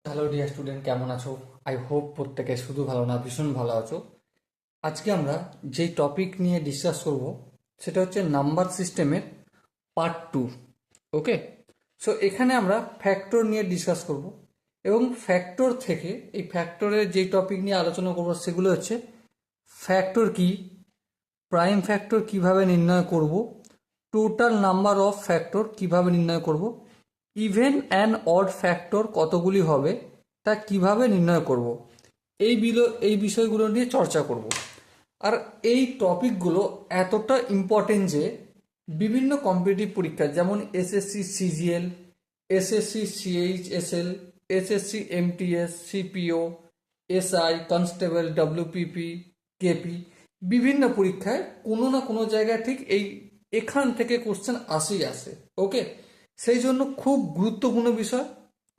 Hello dear student, কেমন আছো? I hope প্রত্যেকে শুধু ভালো না, ভীষণ ভালো আছো। আজকে আমরা যেই টপিক নিয়ে ডিসকাস করব সেটা হচ্ছে নাম্বার সিস্টেমের পার্ট 2। ওকে, সো এখানে আমরা ফ্যাক্টর নিয়ে ডিসকাস করব এবং ফ্যাক্টর থেকে এই ফ্যাক্টরের যেই টপিক নিয়ে আলোচনা করব সেগুলো হচ্ছে ফ্যাক্টর কি, প্রাইম ফ্যাক্টর কিভাবে নির্ণয় করব, টোটাল নাম্বার অফ ফ্যাক্টর কিভাবে নির্ণয় করব, ইভেন অ্যান্ড অড ফ্যাক্টর কতগুলি হবে তা কিভাবে নির্ণয় করব, এই বিষয়গুলো নিয়ে চর্চা করব। আর এই টপিকগুলো এতটা ইম্পর্টেন্ট যে বিভিন্ন কম্পিটিটিভ পরীক্ষা যেমন SSC CGL, SSC CHSL, SSC MTS, CPO, SI, constable, WPP, KP, বিভিন্ন পরীক্ষায় কোনো না কোনো জায়গায় ঠিক এখান থেকে কোশ্চেন আসেই আসে। ওকে, সেই জন্য খুব গুরুত্বপূর্ণ বিষয়।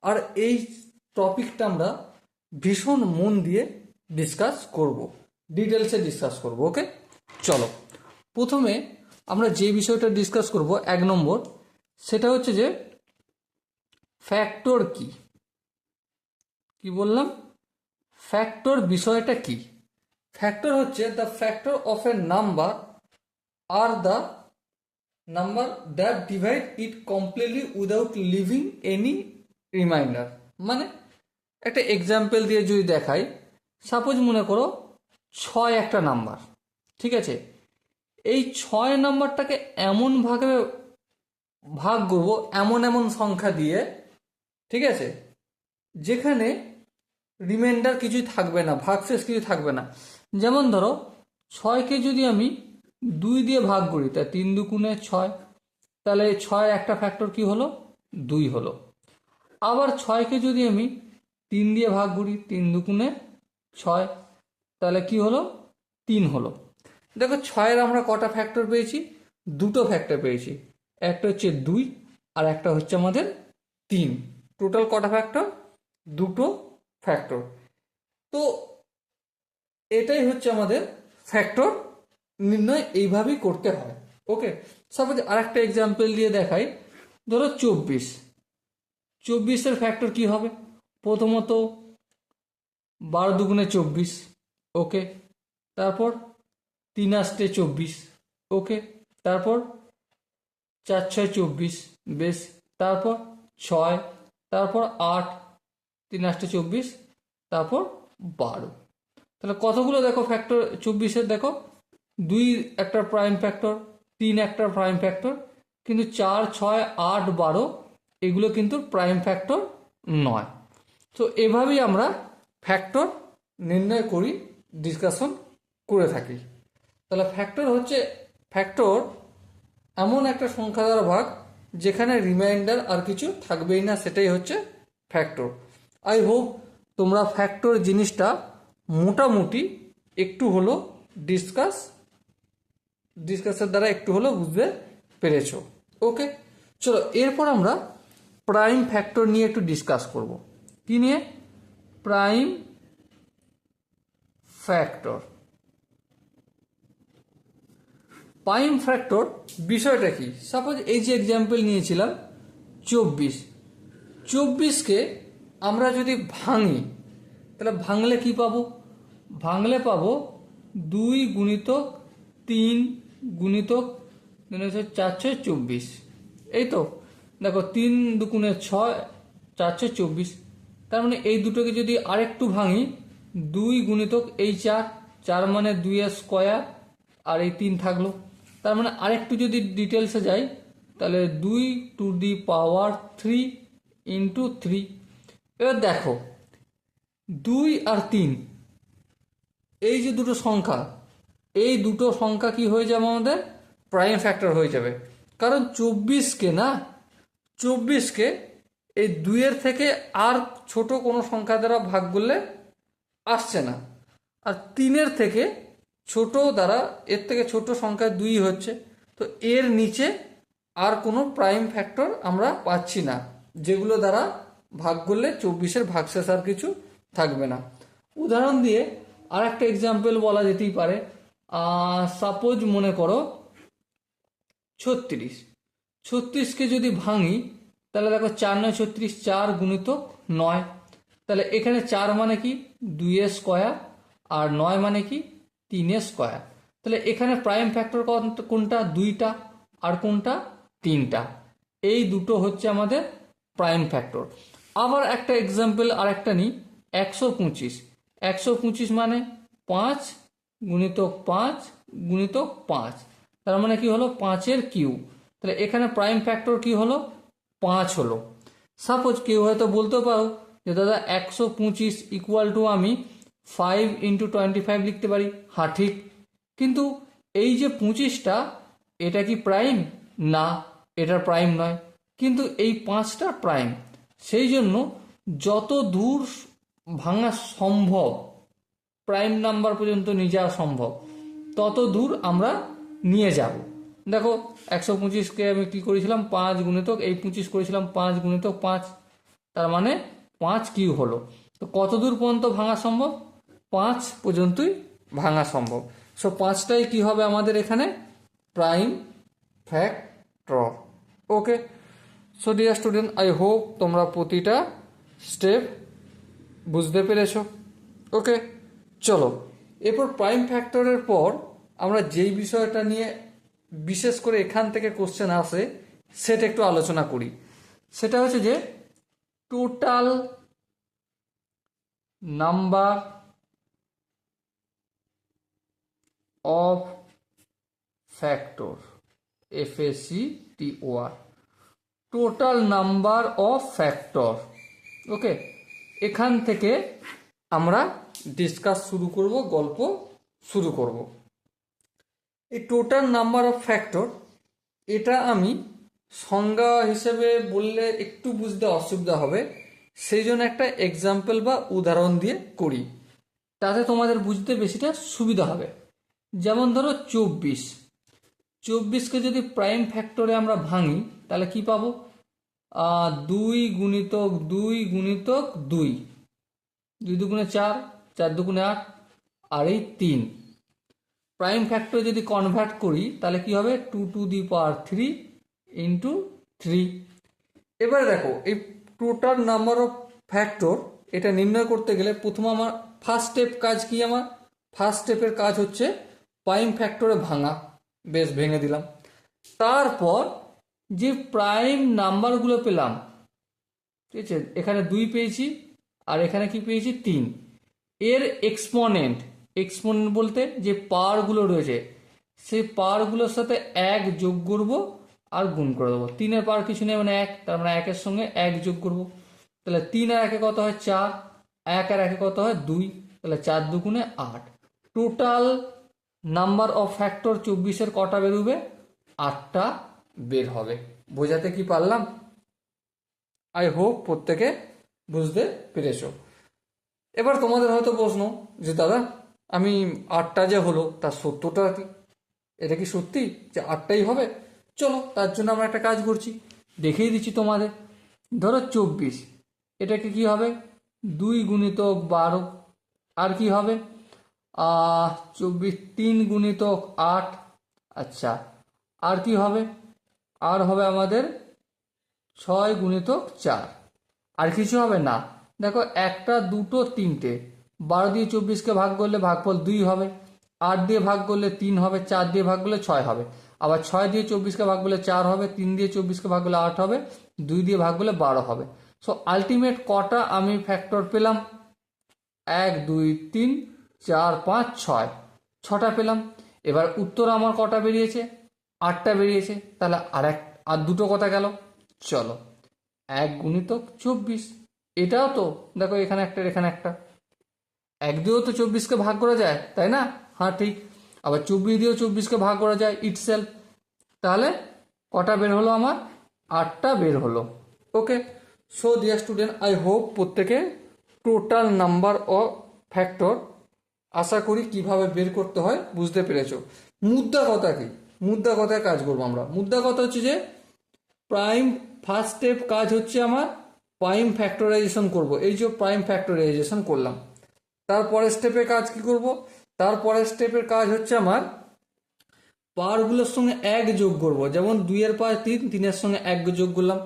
আর এই টপিকটা আমরা ভীষণ মন দিয়ে ডিসকাস করব, ডিটেলসে ডিসকাস করব। ওকে, চলো প্রথমে আমরা যে বিষয়টা ডিসকাস করব 1 নম্বর, সেটা হচ্ছে যে ফ্যাক্টর কি। কি বললাম? ফ্যাক্টর বিষয়টা কি? ফ্যাক্টর হচ্ছে the factor of A number are the number that divide it completely without living any reminder. মানে একটা এক্সাম্পল দিয়ে যদি দেখাই, সাপোজ মনে করো 6 একটা নাম্বার, ঠিক আছে? এই 6 নাম্বারটাকে এমন ভাবে ভাগ করবো এমন এমন সংখ্যা দিয়ে, ঠিক আছে, যেখানে রিমাইন্ডার কিছুই থাকবে না, ভাগশেষ কিছু থাকবে না। যেমন ধরো 6কে যদি আমি 2 দিয়ে ভাগ করি তা 3 দুগুণে 6, তাহলে 6 একটা ফ্যাক্টর কি হলো? 2 হলো। আবার 6কে যদি আমি 3 দিয়ে ভাগ করি 3 দুগুণে 6, তাহলে কি হলো? 3 হলো। দেখো 6-এর আমরা কটা ফ্যাক্টর পেয়েছি? দুটো ফ্যাক্টর পেয়েছি, একটা হচ্ছে 2 আর একটা হচ্ছে আমাদের 3। টোটাল কটা ফ্যাক্টর? দুটো ফ্যাক্টর। তো এটাই হচ্ছে আমাদের ফ্যাক্টর নির্ণয়, এইভাবেই করতে হয়। ওকে, সাপোজ আর একটা এক্সাম্পল দিয়ে দেখাই। ধরো 24-এর ফ্যাক্টর কি হবে? প্রথমত 12 দুগুণে 24, ওকে। তারপর 3 আষ্টে 24, ওকে। তারপর 4 6 24, বেশ। তারপর 6, তারপর 8, 3 আষ্টে 24, তারপর 12। তাহলে কতগুলো দেখো ফ্যাক্টর 24-এর? দেখো 2 একটা প্রাইম ফ্যাক্টর, 3 একটা প্রাইম ফ্যাক্টর, কিন্তু 4 6 8 12 এগুলো কিন্তু প্রাইম ফ্যাক্টর নয়। তো এভাবেই আমরা ফ্যাক্টর নির্ণয় করি, ডিসকাশন করে থাকি। তাহলে ফ্যাক্টর এমন একটা সংখ্যা দ্বারা ভাগ যেখানে রিমাইন্ডার আর কিছু থাকবেই না, সেটাই হচ্ছে ফ্যাক্টর। আই হোপ তোমরা ফ্যাক্টর জিনিসটা মোটামুটি একটু হলো ডিসকাসের দ্বারা একটু হলো বুঝতে পেরেছো। ওকে, চলো এরপর আমরা প্রাইম ফ্যাক্টর নিয়ে একটু ডিসকাস করব। কি নিয়ে? Prime factor. প্রাইম ফ্যাক্টর বিষয়টা কি? সাপোজ এই যে এক্সাম্পল নিয়েছিলাম 24কে আমরা যদি ভাঙি, তাহলে ভাঙলে কি পাবো? ভাঙলে পাবো 2 গুণিতক 3 গুণিতক 4 6 24। এই তো দেখো 3 দুগুণে 6, 4 6 24। তার মানে এই দুটোকে যদি আরেকটু ভাঙি, 2 গুণিতক এই 4, 4 মানে 2 এর স্কোয়ার, আর এই 3 থাকলো। তার মানে আরেকটু যদি ডিটেলসে যাই, তাহলে 2 টু দি পাওয়ার 3 ইন্টু 3। এবার দেখো 2 আর 3 এই যে দুটো সংখ্যা, এই দুটো সংখ্যা কি হয়ে যাবে? আমাদের প্রাইম ফ্যাক্টর হয়ে যাবে। কারণ 24কে এই 2-এর থেকে আর ছোট কোনো সংখ্যা দ্বারা ভাগ করলে আসছে না, আর 3-এর থেকে ছোট দ্বারা, এর থেকে ছোট সংখ্যা 2 হচ্ছে। তো এর নিচে আর কোনো প্রাইম ফ্যাক্টর আমরা পাচ্ছি না, যেগুলো দ্বারা ভাগ করলে 24-এর ভাগশেষ আর কিছু থাকবে না। উদাহরণ দিয়ে আর একটা এক্সাম্পল বলা যেতেই পারে। সাপোজ মনে করো 36কে যদি ভাঙি, তাহলে দেখো 4 9 36, 4 গুণিতক 9, তাহলে এখানে 4 মানে কি 2 স্কোয়ার, আর 9 মানে কি 3 স্কোয়ার। তাহলে এখানে প্রাইম ফ্যাক্টর কোনটা, 2টা, আর কোনটা 3টা। এই দুটো হচ্ছে আমাদের প্রাইম ফ্যাক্টর। আবার একটা এক্সাম্পল আর একটা নিই, 125। 125 মানে 5 গুণিতক 5 গুণিতক 5, তার মানে কি হলো 5-এর কিউ। তাহলে এখানে প্রাইম ফ্যাক্টর কি হলো, 5 হলো। সাপোজ কেউ হয়তো বলতে পারো যে দাদা 125 ইকুয়াল টু আমি 5 ইন্টু 25 লিখতে পারি। হ্যাঁ ঠিক, কিন্তু এই যে 25টা, এটা কি প্রাইম? না, এটা প্রাইম নয়, কিন্তু এই 5টা প্রাইম। সেই জন্য যত দূর ভাঙা সম্ভব, প্রাইম নাম্বার পর্যন্ত নিয়ে যাওয়া সম্ভব, তত দূর আমরা নিয়ে যাব। দেখো 125কে আমি কি করেছিলাম, 5 গুণিতক এই 25 করেছিলাম 5 গুণিতক 5, তার মানে 5 কিউ হলো। তো কত দূর পর্যন্ত ভাঙা সম্ভব? 5 পর্যন্তই ভাঙা সম্ভব। সো 5টাই কি হবে আমাদের এখানে prime factor. Okay, so dear student, I hope তোমরা প্রতিটা স্টেপ বুঝতে পেরেছো। ওকে, চলো এরপর প্রাইম ফ্যাক্টরের পর আমরা যেই বিষয়টা নিয়ে বিশেষ করে এখান থেকে কোশ্চেন আসে সেটা একটু আলোচনা করি। সেটা হচ্ছে যে total number of factor, FACTOR, total number of factor. Okay, এখান থেকে আমরা ডিসকাস শুরু করব, গল্প শুরু করব। এই টোটাল নাম্বার অফ ফ্যাক্টর, এটা আমি সংজ্ঞা হিসেবে বললে একটু বুঝতে অসুবিধা হবে, সেই জন্য একটা এক্সাম্পল বা উদাহরণ দিয়ে করি, তাতে তোমাদের বুঝতে বেশিটা সুবিধা হবে। যেমন ধরো 24কে যদি প্রাইম ফ্যাক্টরে আমরা ভাঙি তাহলে কি পাবো, 2 গুণিতক 2 গুণিতক 2, 2 দুগুণে 4, 4 দুগুণে 8, আর এই 3। প্রাইম ফ্যাক্টর যদি কনভার্ট করি তাহলে কি হবে, 2 টু দি পাওয়ার 3 ইন্টু 3। এবারে দেখো এই টোটাল নাম্বার অফ ফ্যাক্টর এটা নির্ণয় করতে গেলে প্রথম আমার ফার্স্ট স্টেপ কাজ কি, আমার ফার্স্ট স্টেপের কাজ হচ্ছে প্রাইম ফ্যাক্টরে ভাঙা। বেশ, ভেঙে দিলাম। তারপর যে প্রাইম নাম্বারগুলো পেলাম, ঠিক আছে, এখানে 2 পেয়েছি আর এখানে কি পেয়েছি 3, এর এক্সপোনেন্ট, এক্সপোনেন্ট বলতে যে পাওয়ারগুলো রয়েছে সেই পাওয়ারগুলোর সাথে 1 যোগ করব আর গুণ করে দেবো। 3-এর পাওয়ার কিছু নেই মানে 1, তার মানে 1-এর সঙ্গে 1 যোগ করব। তাহলে 3 আর 1-এ কত হয় 4, 1 আর 1-এ কত হয় 2, তাহলে 4 দুগুণে 8। টোটাল নাম্বার অফ ফ্যাক্টর 24-এর কটা বেরোবে, 8টা বের হবে। বোঝাতে কি পারলাম? আই হোপ প্রত্যেকে বুঝতে পেরেছ। এবার তোমাদের হয়তো প্রশ্ন যে দাদা আমি 8টা যে হলো তার সত্যটা কি, এটা কি সত্যি যে 8টাই হবে? চলো তার জন্য আমরা একটা কাজ করছি, দেখিয়ে দিচ্ছি তোমাদের। ধরো 24, এটাকে কি হবে 2 গুণিতক 12, আর কি হবে 24, 3 গুণিতক 8, আচ্ছা, আর কি হবে, আর হবে আমাদের 6 গুণিতক 4, আর কিছু হবে না। দেখো 1টা 2টো 3টে, 12 দিয়ে 24কে ভাগ করলে ভাগফল 2 হবে, 8 দিয়ে ভাগ করলে 3 হবে, 4 দিয়ে ভাগ করলে 6 হবে, আবার 6 দিয়ে 24কে ভাগ করলে 4 হবে, 3 দিয়ে 24কে ভাগ করলে 8 হবে, 2 দিয়ে ভাগ করলে 12 হবে। সো আলটিমেট কটা আমি ফ্যাক্টর পেলাম, 1 2 3 4 5 6, 6টা পেলাম। এবার উত্তর আমার কটা বেরিয়েছে, 8টা বেরিয়েছে। তাহলে আর দুটো কথা গেল, চলো 1 গুণিতক 24, এটাও তো দেখো এখানে একটা এখানে একটা, 1 দিয়েও তো 24কে ভাগ করা যায় তাই না? হ্যাঁ ঠিক, আবার 24 দিয়েও 24কে ভাগ করা যায় ইটসেলফ। তাহলে কটা বের হলো আমার, 8টা বের হলো। Okay, so dear student, I hope প্রত্যেকে টোটাল নাম্বার অফ ফ্যাক্টর আশা করি কিভাবে বের করতে হয় বুঝতে পেরেছো। মুদ্রা কথা কি, মুদ্রা কথায় কাজ করবো আমরা। মুদ্রা কথা হচ্ছে যে প্রাইম ফার্স্ট স্টেপ কাজ হচ্ছে আমার প্রাইম ফ্যাক্টরাইজেশন করব, এই যে প্রাইম ফ্যাক্টরাইজেশন করলাম। তারপরের স্টেপে কাজ কি করব, তারপরের স্টেপের কাজ হচ্ছে আমার পাওয়ারগুলোর সঙ্গে 1 যোগ করব। যেমন 2-এর পাওয়ার 3, 3-এর সঙ্গে 1 যোগ করলাম,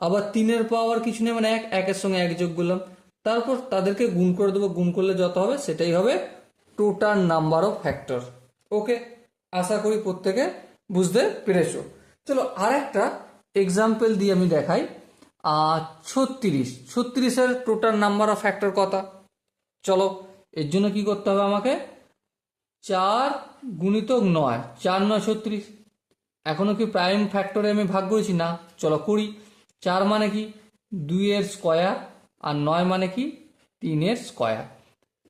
আবার 3-এর পাওয়ার কিছু নেই মানে 1, 1-এর সঙ্গে 1 যোগ করলাম, তারপর তাদেরকে গুণ করে দেবো, গুণ করলে যত হবে সেটাই হবে টোটাল নাম্বার অফ ফ্যাক্টর। ওকে, আশা করি প্রত্যেকে বুঝতে পেরেছো। চলো আর একটা এক্সাম্পল দিয়ে আমি দেখাই। 36 টোটাল নাম্বার অফ ফ্যাক্টর কত? চলো এর জন্য কি করতে হবে আমাকে, 4 গুণিতক 9, 4 9 36। এখনো কি প্রাইম ফ্যাক্টরে আমি ভাগ করেছি? না, চলো করি। 4 মানে কি 2 এর স্কয়ার, আর 9 মানে কি 3 এর স্কয়ার।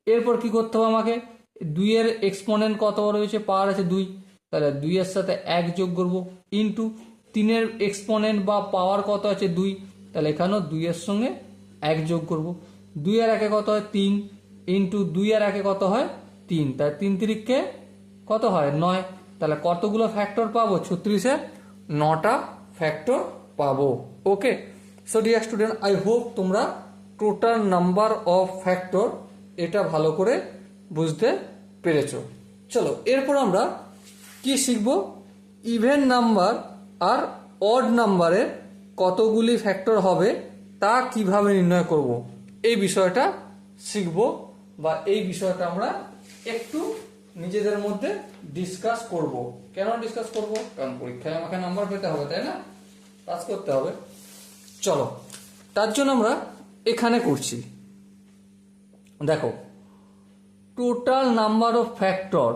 এরপর কি করতে হবে আমাকে, 2 এর এক্সপোনেন্ট কত রয়েছে, পাওয়ার আছে 2, তাহলে 2 এর সাথে 1 যোগ করব, ইন্টু 3 এর এক্সপোনেন্ট বা পাওয়ার কত আছে 2, তাহলে এখানেও 2 এর সঙ্গে 1 যোগ করব। 2 এর 1 কত হয় 3, ইন্টু 2 এর 1 কত হয় 3, তাহলে 3 তিরিককে কত হয় 9। তাহলে কতগুলো ফ্যাক্টর পাবো 36-এর? 9টা ফ্যাক্টর পাবো। Okay, so dear student, I hope তোমরা টোটাল নাম্বার অফ ফ্যাক্টর এটা ভালো করে বুঝতে পেরেছো। চলো এরপর আমরা কি শিখব, ইভেন নাম্বার আর অড নাম্বারের কতগুলি ফ্যাক্টর হবে তা কিভাবে নির্ণয় করব, এই বিষয়টা শিখব, বা এই বিষয়টা আমরা একটু নিজেদের মধ্যে ডিসকাস করব। কেন ডিসকাস করব? কারণ পরীক্ষায় আমাকে নাম্বার পেতে হবে, তাই না, পাস করতে হবে। চলো তার জন্য আমরা এখানে করছি, দেখো total number of factor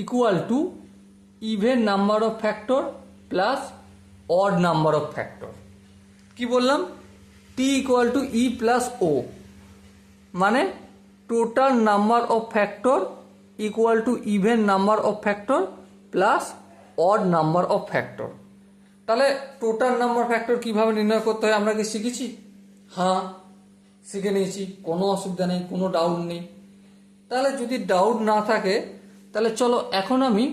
equal to even number of factor plus odd number of factor. কি বললাম, T equal to E plus ও, মানে total number of factor equal to even number of factor plus odd number of factor. তাহলে total number factor কিভাবে নির্ণয় করতে হয় আমরা কি শিখেছি? হ্যাঁ শিখে নিয়েছি, কোনো অসুবিধা নেই, কোনো ডাউট নেই। তাহলে যদি ডাউট না থাকে তাহলে চলো এখন আমি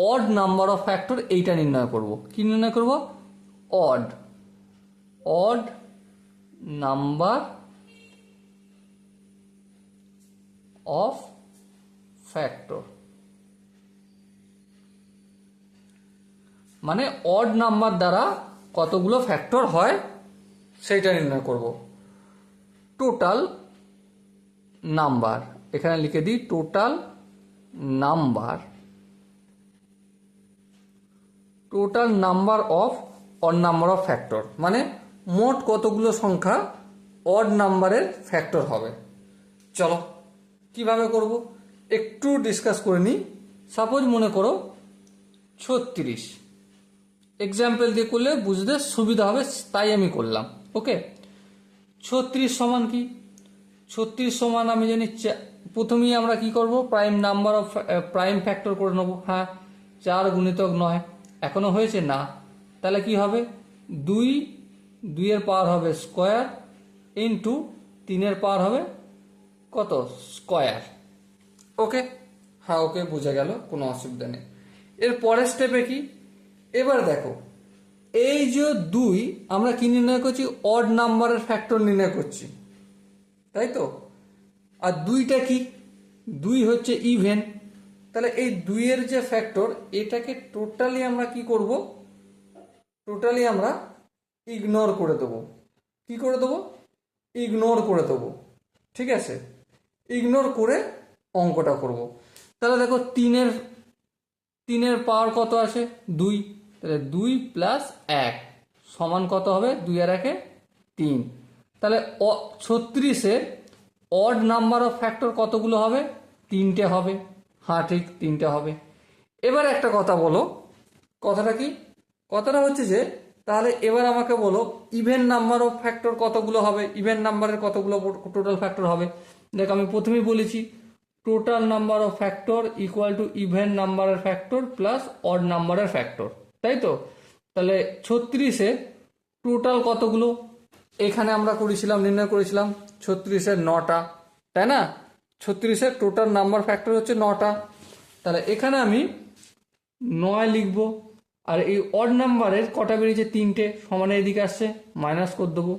অড নাম্বার অফ ফ্যাক্টর এইটা নির্ণয় করব। কি নির্ণয় করব? অড নাম্বার অফ ফ্যাক্টর, মানে অড নাম্বার দ্বারা কতগুলো ফ্যাক্টর হয় সেইটা নির্ণয় করব। টোটাল নাম্বার, এখানে লিখে দিই total number of odd number of factor, মানে মোট কতগুলো সংখ্যা অড নাম্বারের ফ্যাক্টর হবে। চলো কিভাবে করব একটু ডিসকাস করে নিই। সাপোজ মনে করো 36, এক্সাম্পল দিয়ে করলে বুঝতে সুবিধা হবে তাই আমি করলাম। ওকে, 36 সমান কি, 36 সমান আমি জানি, প্রথমেই আমরা কি করব, prime number of prime factor করে নেব। হ্যাঁ, 4 গুণিতক 9 এখনো হয়েছে না, তাহলে কি হবে 2, 2 এর পাওয়ার হবে স্কোয়ার, ইন্টু 3 এর পাওয়ার হবে কত স্কোয়ার। ওকে, হ্যাঁ ওকে বোঝা গেল, কোনো অসুবিধা নেই। এর পরের স্টেপে কি, এবার দেখো এই যে 2 আমরা কি নির্ণয় করছি, অড নাম্বারের ফ্যাক্টর নির্ণয় করছি, তাই তো। আর 2টা কি, 2 হচ্ছে ইভেন, তাহলে এই 2 এর যে ফ্যাক্টর এটাকে টোটালি আমরা কি করব, টোটালি আমরা ইগনোর করে দেবো। কি করে দেবো, ইগনোর করে দেবো, ঠিক আছে, ইগনোর করে অঙ্কটা করব। তাহলে দেখো 3 এর পাওয়ার কত আছে 2, তাহলে 2 প্লাস 1 সমান কত হবে, 2 আর 1 3। তাহলে 36-এর অড নাম্বার অফ ফ্যাক্টর কতগুলো হবে, 3টে হবে। হ্যাঁ ঠিক 3টে হবে। এবার একটা কথা বলো, কথাটা কি, কথাটা হচ্ছে যে তাহলে এবার আমাকে বলো ইভেন নাম্বার অফ ফ্যাক্টর কতগুলো হবে, ইভেন নাম্বারের কতগুলো টোটাল ফ্যাক্টর হবে। দেখ আমি প্রথমেই বলেছি total number of factor equal to even নাম্বারের ফ্যাক্টর প্লাস অড নাম্বারের ফ্যাক্টর, তাই তো। তাহলে 36-এ টোটাল কতগুলো, এখানে আমরা করেছিলাম নির্ণয় করেছিলাম 36-এর 9টা, তাই না। 36-এর টোটাল নাম্বার ফ্যাক্টর হচ্ছে 9টা, তাহলে এখানে আমি 9 লিখব। আর এই অড নাম্বারের কটা বেরিয়েছে 3টে, সমানে এদিকে আসছে মাইনাস করে দেবো,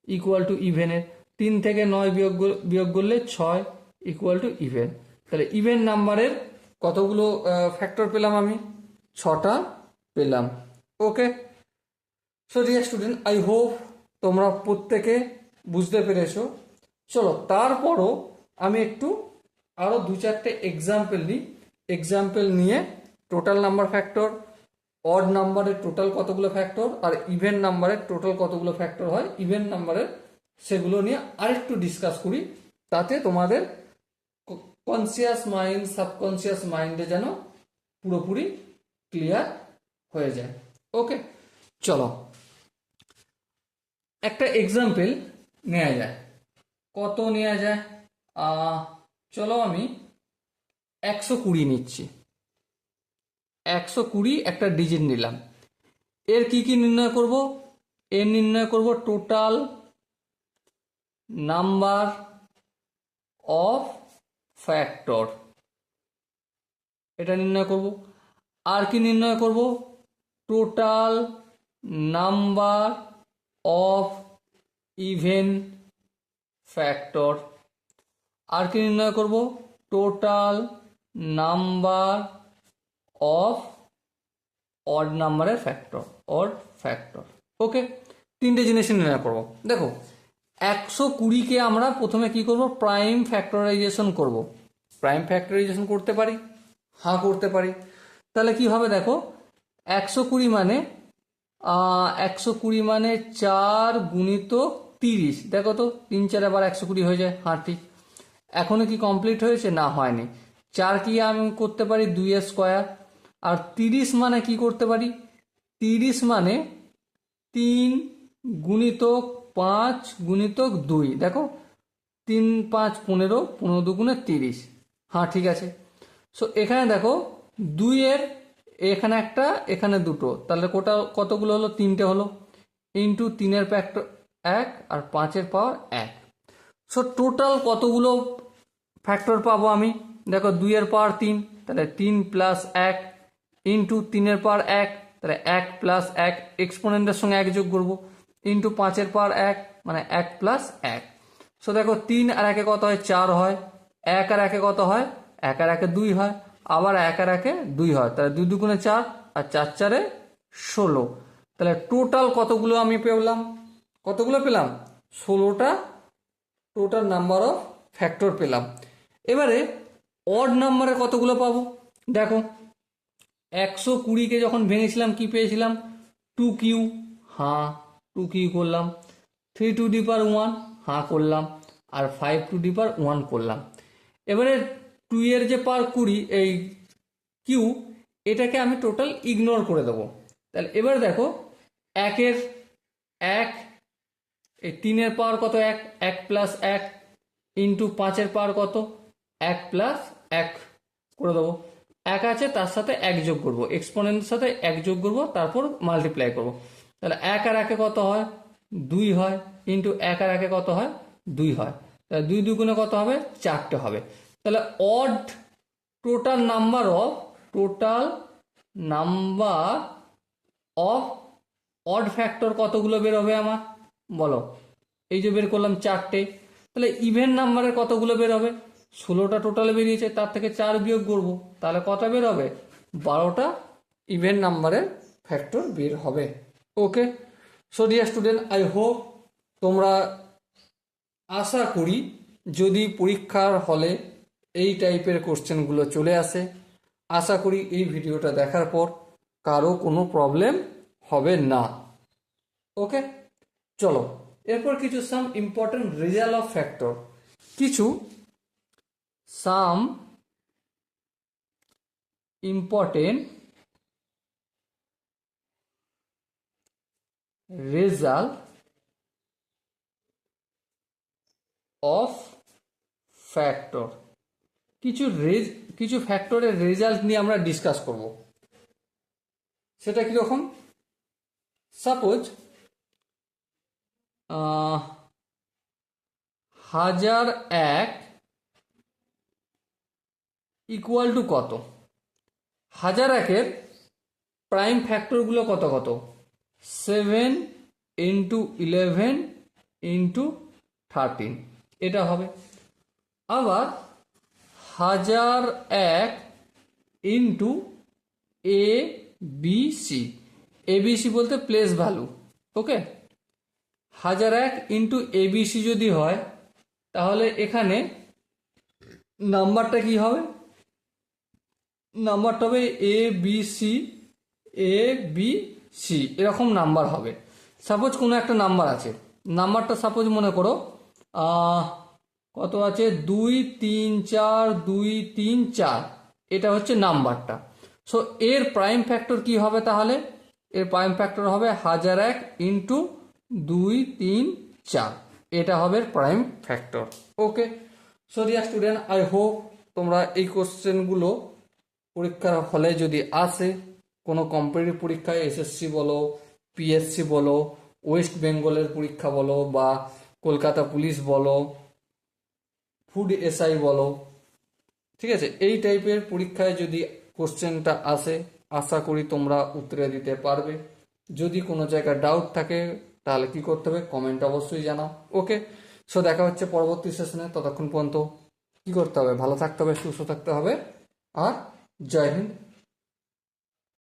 ইকুয়াল টু ইভেনের 3 থেকে 9 বিয়োগ করলে 6 ইকুয়াল টু ইভেন। তাহলে ইভেন নাম্বারের কতগুলো ফ্যাক্টর পেলাম আমি, 6টা পেলাম। Okay, so dear student, I hope তোমরা প্রত্যেকে বুঝতে পেরেছো? চলো তারপরও আমি একটু আরো দু চারটে এক্সাম্পল নিই। এক্সাম্পল নিয়ে টোটাল নাম্বার ফ্যাক্টর, অড নাম্বারের টোটাল কতগুলো ফ্যাক্টর, আর ইভেন নাম্বারের টোটাল কতগুলো ফ্যাক্টর হয় ইভেন নাম্বারের, সেগুলো নিয়ে আরেকটু ডিসকাস করি, তাতে তোমাদের কনসিয়াস মাইন্ড সাবকনসিয়াস মাইন্ডে যেন পুরোপুরি ক্লিয়ার হয়ে যায়। ওকে, চলো একটা এক্সাম্পল নেওয়া যায়। কত নেওয়া যায়? চলো আমি 120 নিচ্ছি। 120 একটা ডিজিট নিলাম। এর কি কি নির্ণয় করব? এর নির্ণয় করব টোটাল নাম্বার অফ ফ্যাক্টর, এটা নির্ণয় করব। আর কি নির্ণয় করব? Total number of even factor. আর কি নির্ণয় করব? টোটাল নাম্বার অফ অড নাম্বারের ফ্যাক্টর, অড ফ্যাক্টর। ওকে, তিনটে জিনিস নির্ণয় করব। দেখো 120কে আমরা প্রথমে কি করব? প্রাইম ফ্যাক্টরাইজেশন করব। প্রাইম ফ্যাক্টরাইজেশন করতে পারি, হ্যাঁ করতে পারি। তাহলে কি হবে দেখো, 120 মানে 120 মানে 4 গুণিত 30। দেখো তো 3 4 আবার 120 হয়ে যায়। হ্যাঁ ঠিক। এখনো কি কমপ্লিট হয়েছে? না, হয়নি। 4 কি আমি করতে পারি 2 এর স্কোয়ার। আর 30 মানে কি করতে পারি? 30 মানে 3 গুণিতক 5 গুণিতক 2। দেখো 3 5 15, 15 দুগুণে 30। হ্যাঁ ঠিক আছে। সো এখানে দেখো 2 এর এখানে একটা এখানে দুটো, তাহলে কতগুলো হলো? 3টে হলো। ইন্টু 3 এর ফ্যাক্টর 1 আর 5 এর পাওয়ার 1। সো টোটাল কতগুলো ফ্যাক্টর পাবো আমি? দেখো 2 এর পাওয়ার 3, তাহলে 3 প্লাস 1 ইন্টু 3 এর পাওয়ার 1, তাহলে 1 প্লাস 1 এক্সপোনেন্টের সঙ্গে 1 যোগ করবো, ইন্টু 5 এর পাওয়ার 1 মানে 1 প্লাস 1। সো দেখো 3 আর 1 কত হয়? 4 হয়। 1 আর 1 কত হয়? 1 আর 1 2 হয়। আবার 1 আর 1 2 হয়, তাহলে 2 দুগুণে 4 আর 4 4 16। তাহলে টোটাল কতগুলো আমি পেলাম? কতগুলো পেলাম? 16টা টোটাল নাম্বার অফ ফ্যাক্টর পেলাম। এবারে অড নাম্বারে কতগুলো পাবো? দেখো 120কে যখন ভেঙেছিলাম কি পেয়েছিলাম? 2q। হ্যাঁ 2q করলাম। 3 টু দি পাওয়ার 1, হ্যাঁ করলাম। আর 5 টু দি পাওয়ার 1 করলাম। এবারে 2 এর যে পাওয়ার 20 এই কিউ, এটাকে আমি টোটাল ইগনোর করে দেবো। তাহলে এবার দেখো 1 এই 3 এর পাওয়ার কত? 1, 1 প্লাস 1 ইন্টু 5 এর পাওয়ার কত? 1 প্লাস 1 করে দেবো। 1 আছে, তার সাথে 1 যোগ করবো, এক্সপোনেন্টের সাথে 1 যোগ করবো, তারপর মাল্টিপ্লাই করবো। তাহলে 1 আর 1 কত হয়? 2 হয়। ইন্টু 1 আর 1 কত হয়? 2 হয়। তাহলে 2 দুগুণে কত হবে? 4টে হবে। তাহলে odd total number of odd factor কতগুলো বের হবে আমার? বলো। এই যে বের করলাম 4টে। তাহলে ইভেন নাম্বারের কতগুলো বের হবে? 16টা টোটাল বেরিয়েছে, তার থেকে 4 বিয়োগ করবো, তাহলে কত বের হবে? 12টা ইভেন নাম্বারের ফ্যাক্টর বের হবে। Okay, so dear student, I hope তোমরা, আশা করি যদি পরীক্ষার হলে এই টাইপের কোশ্চেনগুলো চলে আসে, আশা করি এই ভিডিওটা দেখার পর কারো কোনো প্রবলেম হবে না। ওকে, চলো এরপর কিছু some important result of factor, কিছু some important result of factor, কিছু ফ্যাক্টরের রেজাল্ট নিয়ে আমরা ডিসকাস করব। সেটা কিরকম? সাপোজ 1001 ইকুয়াল টু কত? 1001-এর প্রাইম ফ্যাক্টরগুলো কত কত? 7 ইন্টু 11 ইন্টু 13, এটা হবে। আবার 1001 ইন্টু ABC, ABC বলতে প্লেস ভ্যালু। ওকে, 1001 ইন্টু এবিসি যদি হয় তাহলে এখানে নাম্বারটা কি হবে? নাম্বারটা হবে এ বি সি এরকম নাম্বার হবে। সাপোজ কোনো একটা নাম্বার আছে, নাম্বারটা সাপোজ মনে করো কত আছে, 2 3 4 2 3 4, এটা হচ্ছে নাম্বারটা। সো এর প্রাইম ফ্যাক্টর কি হবে তাহলে? এর প্রাইম ফ্যাক্টর হবে 1001 ইন্টু 2 3 4, এটা হবে prime factor. Okay, so dear student, I hope তোমরা এই কোশ্চেনগুলো পরীক্ষার হলে যদি আসে, কোনো কম্পিটিটিভ পরীক্ষায় এসএসসি বলো, পিএসসি বলো, ওয়েস্ট বেঙ্গলের পরীক্ষা বলো, বা কলকাতা পুলিশ বলো, ফুড এসআই বলো, ঠিক আছে, এই টাইপের পরীক্ষায় যদি কোশ্চেনটা আসে, আশা করি তোমরা উত্তরে দিতে পারবে। যদি কোনো জায়গায় ডাউট থাকে তাহলে কি করতে হবে, কমেন্ট অবশ্যই জানাও। ওকে, সো দেখা হচ্ছে পরবর্তী সেশনে। ততক্ষণ পর্যন্ত কি করতে হবে, ভালো থাকতে হবে, সুস্থ থাকতে হবে, আর জয় হিন্দ।